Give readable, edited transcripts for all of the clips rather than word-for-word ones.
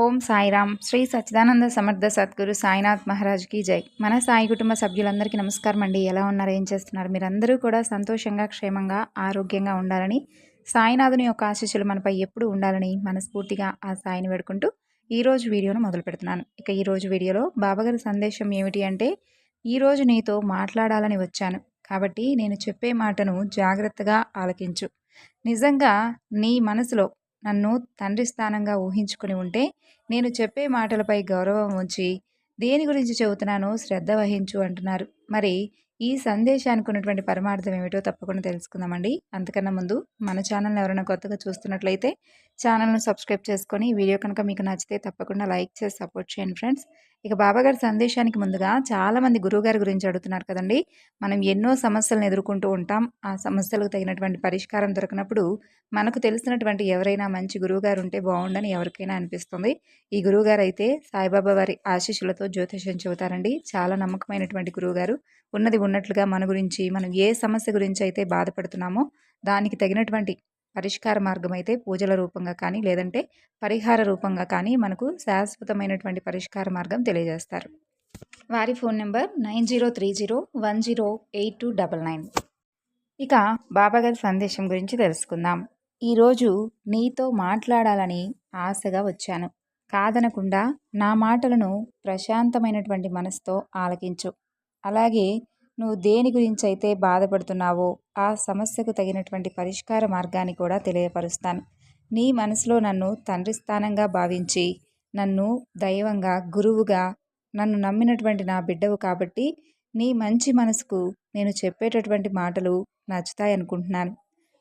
ఓం సాయిరామ్. శ్రీ సచ్చిదానంద సమర్థ సద్గురు సాయినాథ్ మహారాజ్కి జై. మన సాయి కుటుంబ సభ్యులందరికీ నమస్కారం అండి. ఎలా ఉన్నారు, ఏం చేస్తున్నారు? మీరందరూ కూడా సంతోషంగా, క్షేమంగా, ఆరోగ్యంగా ఉండాలని, సాయినాథుని యొక్క ఆశీస్సులు మనపై ఎప్పుడు ఉండాలని మనస్ఫూర్తిగా ఆ సాయిని వేడుకుంటూ ఈరోజు వీడియోను మొదలు పెడుతున్నాను. ఇక ఈరోజు వీడియోలో బాబాగారి సందేశం ఏమిటి అంటే, ఈరోజు నీతో మాట్లాడాలని వచ్చాను కాబట్టి నేను చెప్పే మాటను జాగ్రత్తగా ఆలకించు. నిజంగా నీ మనసులో నన్ను తండ్రి స్థానంగా ఊహించుకుని ఉంటే నేను చెప్పే మాటలపై గౌరవం ఉంచి దేని గురించి చెబుతున్నానో శ్రద్ధ వహించు అంటున్నారు. మరి ఈ సందేశానికి ఉన్నటువంటి పరమార్థం ఏమిటో తప్పకుండా తెలుసుకుందామండి. అంతకన్నా ముందు మన ఛానల్ని ఎవరైనా కొత్తగా చూస్తున్నట్లయితే ఛానల్ను సబ్స్క్రైబ్ చేసుకొని, ఈ వీడియో కనుక మీకు నచ్చితే తప్పకుండా లైక్ చేసి సపోర్ట్ చేయండి ఫ్రెండ్స్. ఇక బాబాగారి సందేశానికి ముందుగా చాలామంది గురువుగారి గురించి అడుగుతున్నారు కదండి. మనం ఎన్నో సమస్యలను ఎదుర్కొంటూ ఉంటాం. ఆ సమస్యలకు తగినటువంటి పరిష్కారం దొరకనప్పుడు మనకు తెలిసినటువంటి ఎవరైనా మంచి గురువుగారు ఉంటే బాగుండని ఎవరికైనా అనిపిస్తుంది. ఈ గురువుగారు అయితే సాయిబాబా వారి ఆశీస్సులతో జ్యోతిష్యం చెబుతారండి. చాలా నమ్మకమైనటువంటి గురువుగారు. ఉన్నది ఉన్నట్లుగా మన గురించి, మనం ఏ సమస్య గురించి అయితే బాధపడుతున్నామో దానికి తగినటువంటి పరిష్కార మార్గం అయితే పూజల రూపంగా కానీ, లేదంటే పరిహార రూపంగా కానీ మనకు శాశ్వతమైనటువంటి పరిష్కార మార్గం తెలియజేస్తారు. వారి ఫోన్ నెంబర్ 9030108299. ఇక బాబాగారి సందేశం గురించి తెలుసుకుందాం. ఈరోజు నీతో మాట్లాడాలని ఆశగా వచ్చాను. కాదనకుండా నా మాటలను ప్రశాంతమైనటువంటి మనసుతో ఆలకించు. అలాగే నువ్వు దేని గురించి అయితే బాధపడుతున్నావో ఆ సమస్యకు తగినటువంటి పరిష్కార మార్గాన్ని కూడా తెలియపరుస్తాను. నీ మనసులో నన్ను తండ్రి స్థానంగా భావించి, నన్ను దైవంగా, గురువుగా, నన్ను నమ్మినటువంటి నా బిడ్డవు కాబట్టి నీ మంచి మనసుకు నేను చెప్పేటటువంటి మాటలు నచ్చుతాయనుకుంటున్నాను.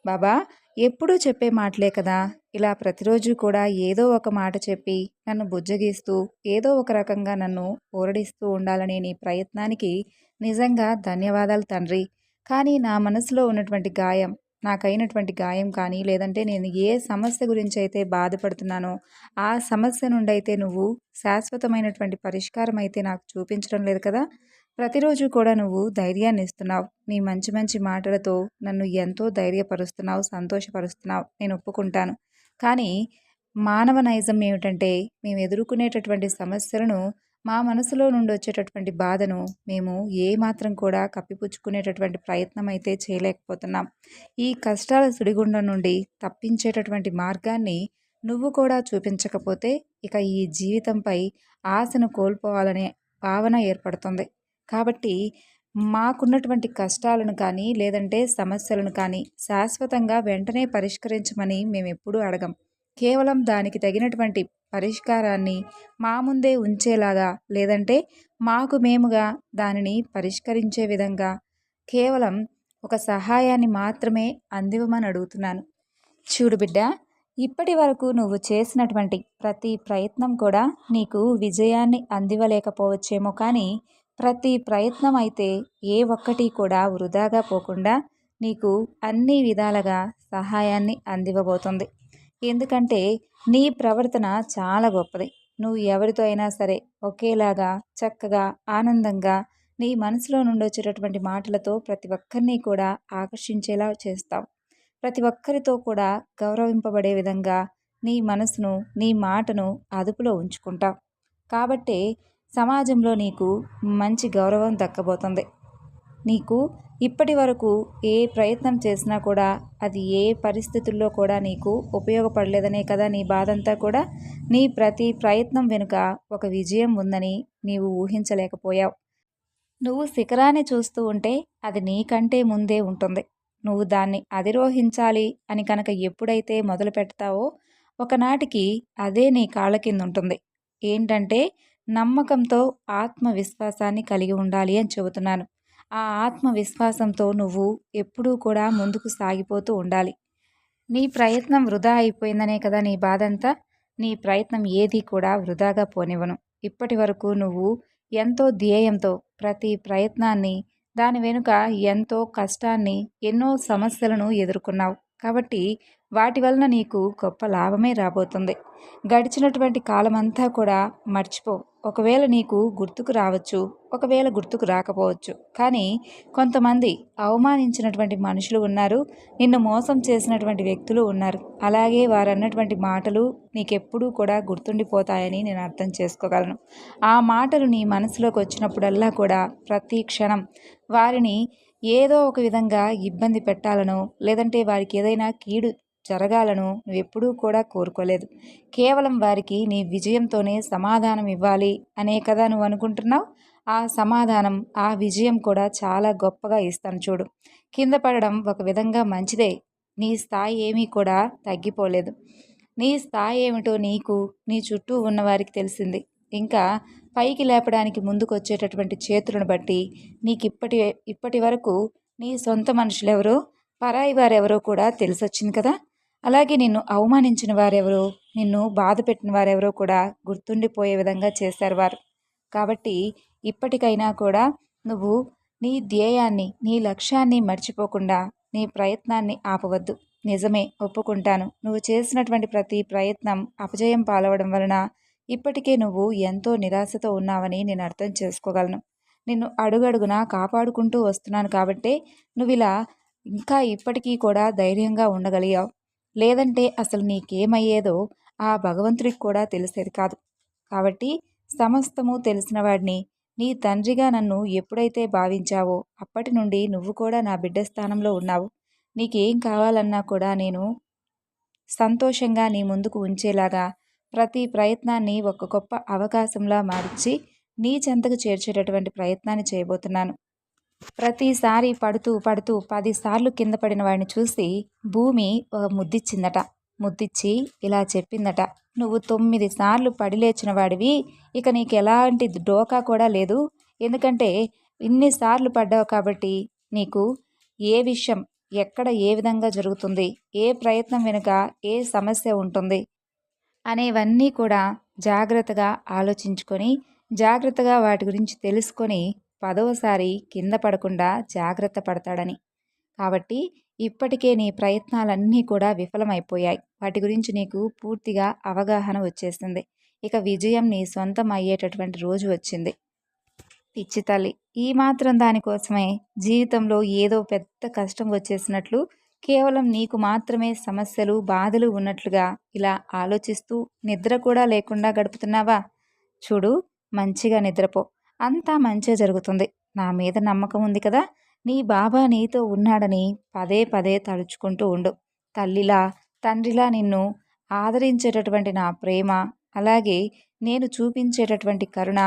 బాబా ఎప్పుడూ చెప్పే మాటలే కదా, ఇలా ప్రతిరోజు కూడా ఏదో ఒక మాట చెప్పి నన్ను బుజ్జగిస్తూ ఏదో ఒక రకంగా నన్ను ఊరడిస్తూ ఉండాలనే నీ ప్రయత్నానికి నిజంగా ధన్యవాదాలు తండ్రి. కానీ నా మనసులో ఉన్నటువంటి గాయం, నాకైనటువంటి గాయం కానీ, లేదంటే నేను ఏ సమస్య గురించి అయితే బాధపడుతున్నానో ఆ సమస్య నుండి అయితే నువ్వు శాశ్వతమైనటువంటి పరిష్కారం అయితే నాకు చూపించడం లేదు కదా. ప్రతిరోజు కూడా నువ్వు ధైర్యాన్ని ఇస్తున్నావు. నీ మంచి మంచి మాటలతో నన్ను ఎంతో ధైర్యపరుస్తున్నావు, సంతోషపరుస్తున్నావు. నేను ఒప్పుకుంటాను. కానీ మానవ నైజం ఏమిటంటే, మేము ఎదుర్కొనేటటువంటి సమస్యలను, మా మనసులో నుండి వచ్చేటటువంటి బాధను మేము ఏమాత్రం కూడా కప్పిపుచ్చుకునేటటువంటి ప్రయత్నం అయితే చేయలేకపోతున్నాం. ఈ కష్టాల సుడిగుండం నుండి తప్పించేటటువంటి మార్గాన్ని నువ్వు కూడా చూపించకపోతే ఇక ఈ జీవితంపై ఆశను కోల్పోవాలనే భావన ఏర్పడుతుంది. కాబట్టి మాకున్నటువంటి కష్టాలను కానీ, లేదంటే సమస్యలను కానీ శాశ్వతంగా వెంటనే పరిష్కరించమని మేము ఎప్పుడూ అడగం. కేవలం దానికి తగినటువంటి పరిష్కారాన్ని మా ముందే ఉంచేలాగా, లేదంటే మాకు మేముగా దానిని పరిష్కరించే విధంగా కేవలం ఒక సహాయాన్ని మాత్రమే అందివ్వమని అడుగుతున్నాను. చూడు బిడ్డ, ఇప్పటి వరకు నువ్వు చేసినటువంటి ప్రతి ప్రయత్నం కూడా నీకు విజయాన్ని అందివ్వలేకపోవచ్చేమో, కానీ ప్రతి ప్రయత్నం అయితే ఏ ఒక్కటి కూడా వృధాగా పోకుండా నీకు అన్ని విధాలుగా సహాయాన్ని అందివ్వబోతుంది. ఎందుకంటే నీ ప్రవర్తన చాలా గొప్పది. నువ్వు ఎవరితో అయినా సరే ఒకేలాగా చక్కగా ఆనందంగా నీ మనసులో నుండి వచ్చేటటువంటి మాటలతో ప్రతి ఒక్కరిని కూడా ఆకర్షించేలా చేస్తావు. ప్రతి ఒక్కరితో కూడా గౌరవింపబడే విధంగా నీ మనసును, నీ మాటను అదుపులో ఉంచుకుంటావు. కాబట్టే సమాజంలో నీకు మంచి గౌరవం దక్కబోతుంది. నీకు ఇప్పటి వరకు ఏ ప్రయత్నం చేసినా కూడా అది ఏ పరిస్థితుల్లో కూడా నీకు ఉపయోగపడలేదనే కదా నీ బాధంతా కూడా. నీ ప్రతి ప్రయత్నం వెనుక ఒక విజయం ఉందని నీవు ఊహించలేకపోయావు. నువ్వు శిఖరాన్ని చూస్తూ ఉంటే అది నీకంటే ముందే ఉంటుంది. నువ్వు దాన్ని అధిరోహించాలి అని కనుక ఎప్పుడైతే మొదలు పెడతావో ఒకనాటికి అదే నీ కాళ్ళ కింద ఉంటుంది. ఏంటంటే నమ్మకంతో ఆత్మవిశ్వాసాన్ని కలిగి ఉండాలి అని చెబుతున్నాను. ఆ ఆత్మవిశ్వాసంతో నువ్వు ఎప్పుడూ కూడా ముందుకు సాగిపోతూ ఉండాలి. నీ ప్రయత్నం వృధా అయిపోయిందనే కదా నీ బాధంతా. నీ ప్రయత్నం ఏది కూడా వృధాగా పోనివ్వను. ఇప్పటి వరకు నువ్వు ఎంతో ధ్యేయంతో ప్రతి ప్రయత్నాన్ని, దాని వెనుక ఎంతో కష్టాన్ని, ఎన్నో సమస్యలను ఎదుర్కొన్నావు. కాబట్టి వాటి వలన నీకు గొప్ప లాభమే రాబోతుంది. గడిచినటువంటి కాలమంతా కూడా మర్చిపో. ఒకవేళ నీకు గుర్తుకు రావచ్చు, ఒకవేళ గుర్తుకు రాకపోవచ్చు. కానీ కొంతమంది అవమానించినటువంటి మనుషులు ఉన్నారు, నిన్ను మోసం చేసినటువంటి వ్యక్తులు ఉన్నారు. అలాగే వారన్నటువంటి మాటలు నీకెప్పుడూ కూడా గుర్తుండిపోతాయని నేను అర్థం చేసుకోగలను. ఆ మాటలు నీ మనసులోకి వచ్చినప్పుడల్లా కూడా ప్రతి క్షణం వారిని ఏదో ఒక విధంగా ఇబ్బంది పెట్టాలనో, లేదంటే వారికి ఏదైనా కీడు జరగాలనో నువ్వెప్పుడూ కూడా కోరుకోలేదు. కేవలం వారికి నీ విజయంతోనే సమాధానం ఇవ్వాలి అనే కదా నువ్వు అనుకుంటున్నావు. ఆ సమాధానం, ఆ విజయం కూడా చాలా గొప్పగా ఇస్తాను చూడు. కింద పడడం ఒక విధంగా మంచిదే. నీ స్థాయి ఏమీ కూడా తగ్గిపోలేదు. నీ స్థాయి ఏమిటో నీకు, నీ చుట్టూ ఉన్నవారికి తెలిసింది. ఇంకా పైకి లేపడానికి ముందుకొచ్చేటటువంటి చేతులను బట్టి నీకు ఇప్పటి వరకు నీ సొంత మనుషులెవరో, పరాయి వారెవరో కూడా తెలిసొచ్చింది కదా. అలాగే నిన్ను అవమానించిన వారెవరో, నిన్ను బాధ పెట్టిన వారెవరో కూడా గుర్తుండిపోయే విధంగా చేశారు వారు. కాబట్టి ఇప్పటికైనా కూడా నువ్వు నీ ధ్యేయాన్ని, నీ లక్ష్యాన్ని మర్చిపోకుండా నీ ప్రయత్నాన్ని ఆపవద్దు. నిజమే, ఒప్పుకుంటాను. నువ్వు చేసినటువంటి ప్రతి ప్రయత్నం అపజయం పాలవడం వలన ఇప్పటికే నువ్వు ఎంతో నిరాశతో ఉన్నావని నేను అర్థం చేసుకోగలను. నిన్ను అడుగడుగునా కాపాడుకుంటూ వస్తున్నాను కాబట్టే నువ్విలా ఇంకా ఇప్పటికీ కూడా ధైర్యంగా ఉండగలిగావు. లేదంటే అసలు నీకేమయ్యేదో ఆ భగవంతుడికి కూడా తెలిసేది కాదు. కాబట్టి సమస్తము తెలిసిన వాడిని, నీ తండ్రిగా నన్ను ఎప్పుడైతే భావించావో అప్పటి నుండి నువ్వు కూడా నా బిడ్డ స్థానంలో ఉన్నావు. నీకేం కావాలన్నా కూడా నేను సంతోషంగా నీ ముందుకు ఉంచేలాగా ప్రతి ప్రయత్నాన్ని ఒక గొప్ప అవకాశంలా మార్చి నీ చెంతకు చేర్చేటటువంటి ప్రయత్నాన్ని చేయబోతున్నాను. ప్రతిసారి పడుతూ పడుతూ 10 సార్లు కింద పడిన వాడిని చూసి భూమి ఒక ముద్దిచ్చిందట. ముద్దిచ్చి ఇలా చెప్పిందట, నువ్వు 9 సార్లు పడి లేచిన వాడివి, ఇక నీకు ఎలాంటి డోకా కూడా లేదు. ఎందుకంటే ఇన్నిసార్లు పడ్డావు కాబట్టి నీకు ఏ విషయం ఎక్కడ ఏ విధంగా జరుగుతుంది, ఏ ప్రయత్నం వెనుక ఏ సమస్య ఉంటుంది అనేవన్నీ కూడా జాగ్రత్తగా ఆలోచించుకొని, జాగ్రత్తగా వాటి గురించి తెలుసుకొని 10వసారి కింద పడకుండా జాగ్రత్త పడతాడని. కాబట్టి ఇప్పటికే నీ ప్రయత్నాలన్నీ కూడా విఫలమైపోయాయి. వాటి గురించి నీకు పూర్తిగా అవగాహన వచ్చేసింది. ఇక విజయం నీ సొంతం అయ్యేటటువంటి రోజు వచ్చింది. పిచ్చి తల్లి, ఈ మాత్రం దానికోసమే జీవితంలో ఏదో పెద్ద కష్టం వచ్చేసినట్లు, కేవలం నీకు మాత్రమే సమస్యలు, బాధలు ఉన్నట్లుగా ఇలా ఆలోచిస్తూ నిద్ర కూడా లేకుండా గడుపుతున్నావా? చూడు, మంచిగా నిద్రపో. అంతా మంచే జరుగుతుంది. నా మీద నమ్మకం ఉంది కదా. నీ బాబా నీతో ఉన్నాడని పదే పదే తలుచుకుంటూ ఉండు. తల్లిలా, తండ్రిలా నిన్ను ఆదరించేటటువంటి నా ప్రేమ, అలాగే నేను చూపించేటటువంటి కరుణ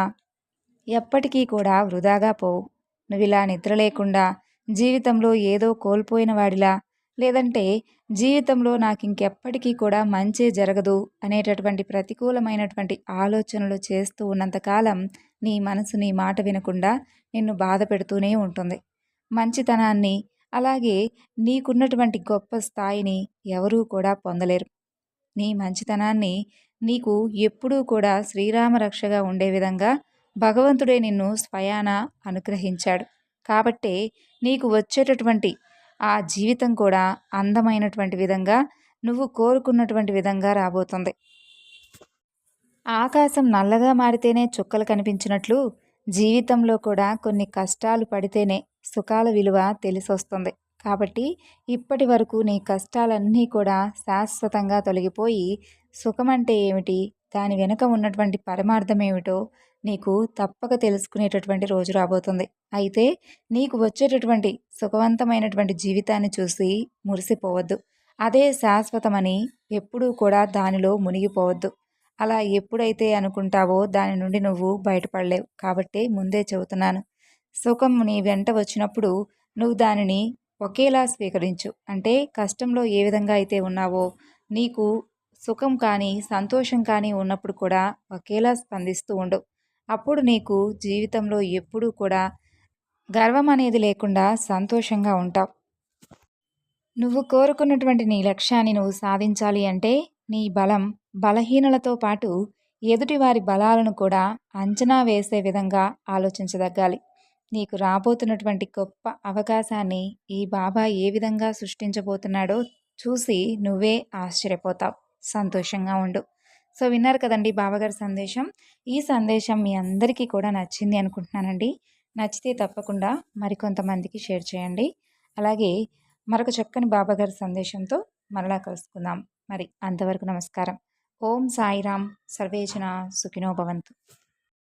ఎప్పటికీ కూడా వృధాగా పోవు. నువ్విలా నిద్ర లేకుండా జీవితంలో ఏదో కోల్పోయిన వాడిలా, లేదంటే జీవితంలో నాకు ఇంకెప్పటికీ కూడా మంచే జరగదు అనేటటువంటి ప్రతికూలమైనటువంటి ఆలోచనలు చేస్తూ ఉన్నంతకాలం నీ మనసు నీ మాట వినకుండా నిన్ను బాధ పెడుతూనే ఉంటుంది. మంచితనాన్ని, అలాగే నీకున్నటువంటి గొప్ప స్థాయిని ఎవరూ కూడా పొందలేరు. నీ మంచితనాన్ని నీకు ఎప్పుడూ కూడా శ్రీరామ రక్షగా ఉండే విధంగా భగవంతుడే నిన్ను స్వయాన అనుగ్రహించాడు. కాబట్టే నీకు వచ్చేటటువంటి ఆ జీవితం కూడా అందమైనటువంటి విధంగా, నువ్వు కోరుకున్నటువంటి విధంగా రాబోతుంది. ఆకాశం నల్లగా మారితేనే చుక్కలు కనిపించినట్లు జీవితంలో కూడా కొన్ని కష్టాలు పడితేనే సుఖాల విలువ తెలిసొస్తుంది. కాబట్టి ఇప్పటి వరకు నీ కష్టాలన్నీ కూడా శాశ్వతంగా తొలగిపోయి సుఖమంటే ఏమిటి, దాని వెనుక ఉన్నటువంటి పరమార్థం ఏమిటో నీకు తప్పక తెలుసుకునేటటువంటి రోజు రాబోతుంది. అయితే నీకు వచ్చేటటువంటి సుఖవంతమైనటువంటి జీవితాన్ని చూసి మురిసిపోవద్దు. అదే శాశ్వతమని ఎప్పుడూ కూడా దానిలో మునిగిపోవద్దు. అలా ఎప్పుడైతే అనుకుంటావో దాని నుండి నువ్వు బయటపడలేవు. కాబట్టే ముందే చెబుతున్నాను, సుఖం నీ వెంట వచ్చినప్పుడు నువ్వు దానిని ఒకేలా స్వీకరించు. అంటే కష్టంలో ఏ విధంగా అయితే ఉన్నావో, నీకు సుఖం కానీ సంతోషం కానీ ఉన్నప్పుడు కూడా ఒకేలా స్పందిస్తూ ఉండు. అప్పుడు నీకు జీవితంలో ఎప్పుడూ కూడా గర్వం అనేది లేకుండా సంతోషంగా ఉంటావు. నువ్వు కోరుకున్నటువంటి నీ లక్ష్యాన్ని నువ్వు సాధించాలి అంటే నీ బలం, బలహీనలతో పాటు ఎదుటివారి బలాలను కూడా అంచనా వేసే విధంగా ఆలోచించదగ్గాలి. నీకు రాబోతున్నటువంటి గొప్ప అవకాశాన్ని ఈ బాబా ఏ విధంగా సృష్టించబోతున్నాడో చూసి నువ్వే ఆశ్చర్యపోతావు. సంతోషంగా ఉండు. సో విన్నారు కదండి బాబాగారి సందేశం. ఈ సందేశం మీ అందరికీ కూడా నచ్చింది అనుకుంటున్నానండి. నచ్చితే తప్పకుండా మరికొంతమందికి షేర్ చేయండి. అలాగే మరొక చక్కని బాబాగారి సందేశంతో మరలా కలుసుకుందాం. మరి అంతవరకు నమస్కారం. ఓం సాయిరామ్. సర్వేజన సుఖినో భవంతు.